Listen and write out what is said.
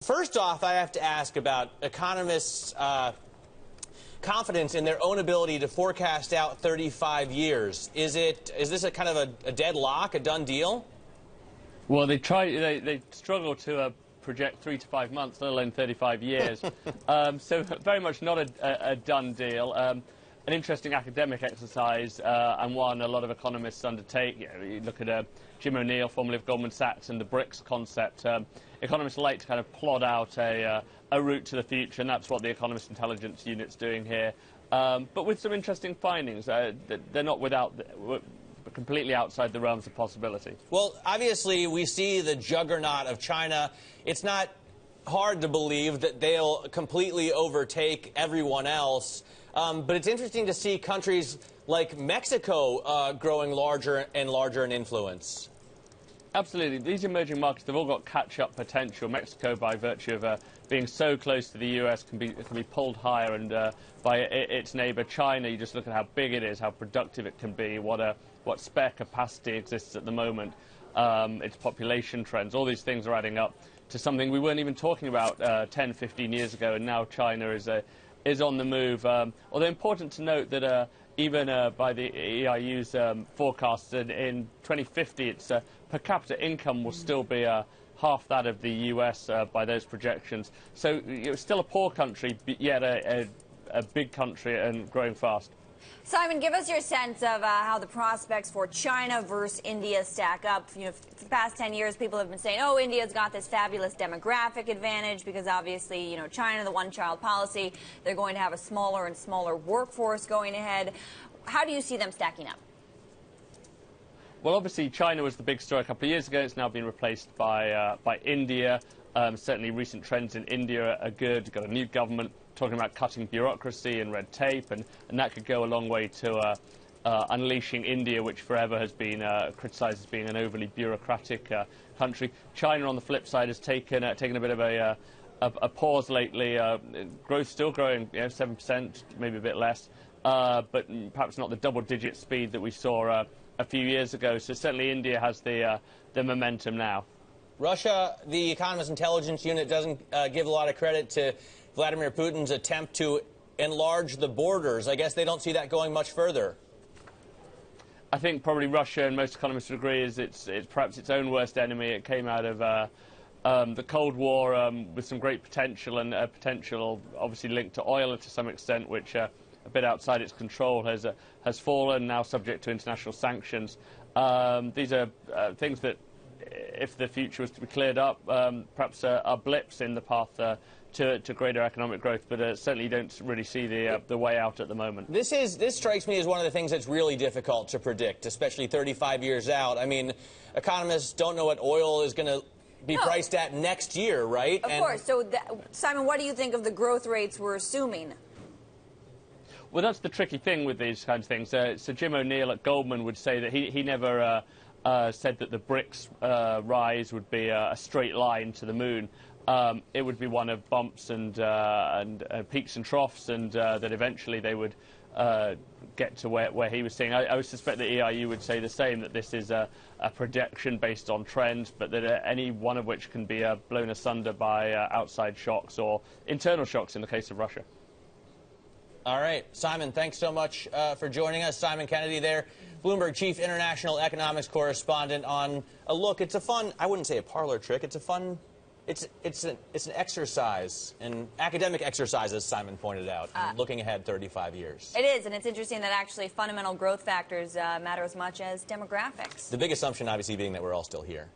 First off, I have to ask about economists' confidence in their own ability to forecast out 35 years. Is this a kind of a deadlock, a done deal? Well, they struggle to project 3 to 5 months, let alone 35 years. So very much not a done deal. An interesting academic exercise, and one a lot of economists undertake. You look at Jim O'Neill, formerly of Goldman Sachs, and the BRICS concept. Economists like to kind of plot out a route to the future, and that's what the Economist Intelligence Unit's doing here. But with some interesting findings. They're not completely outside the realms of possibility. Well, obviously, we see the juggernaut of China. It's not hard to believe that they'll completely overtake everyone else. But it's interesting to see countries like Mexico growing larger and larger in influence. Absolutely. These emerging markets, they've all got catch-up potential. Mexico, by virtue of being so close to the U.S., can be pulled higher, and by its neighbour China, you just look at how big it is, how productive it can be, what spare capacity exists at the moment, its population trends. All these things are adding up to something we weren't even talking about 10, 15 years ago, and now China is on the move. Although important to note that even by the EIU's forecasts, in 2050, its per capita income will still be half that of the US by those projections. So it's still a poor country, but yet a big country and growing fast. Simon, give us your sense of how the prospects for China versus India stack up. For the past 10 years, people have been saying, oh, India's got this fabulous demographic advantage because obviously, China, the one-child policy, they're going to have a smaller and smaller workforce going ahead. How do you see them stacking up? Well, obviously, China was the big story a couple of years ago. It's now been replaced by India. Certainly, recent trends in India are good. You've got a new government talking about cutting bureaucracy and red tape, and that could go a long way to unleashing India, which forever has been criticised as being an overly bureaucratic country. China, on the flip side, has taken a bit of a pause lately. Growth still growing, 7%, maybe a bit less, but perhaps not the double-digit speed that we saw a few years ago. So certainly India has the momentum now. Russia, the Economist Intelligence Unit doesn't give a lot of credit to Vladimir Putin's attempt to enlarge the borders. I guess they don't see that going much further. I think probably Russia, and most economists would agree, is it's perhaps its own worst enemy. It came out of the Cold War with some great potential, and potential obviously linked to oil to some extent, which a bit outside its control has fallen, now subject to international sanctions. These are things that, if the future was to be cleared up, perhaps are blips in the path to greater economic growth, but certainly you don't really see the way out at the moment. This strikes me as one of the things that's really difficult to predict, especially 35 years out. I mean, economists don't know what oil is going to be priced at next year, right? Of course. So, Simon, what do you think of the growth rates we're assuming? Well, that's the tricky thing with these kinds of things. So Jim O'Neill at Goldman would say that he never said that the BRICS rise would be a straight line to the moon. It would be one of bumps and peaks and troughs, and that eventually they would get to where he was saying. I would suspect that EIU would say the same, that this is a projection based on trends, but that any one of which can be blown asunder by outside shocks or internal shocks in the case of Russia. All right. Simon, thanks so much for joining us. Simon Kennedy there, Bloomberg Chief International Economics Correspondent, on a look. It's a fun, I wouldn't say a parlor trick, it's a fun, it's an exercise, an academic exercise, as Simon pointed out, looking ahead 35 years. It is, and it's interesting that actually fundamental growth factors matter as much as demographics. The big assumption, obviously, being that we're all still here.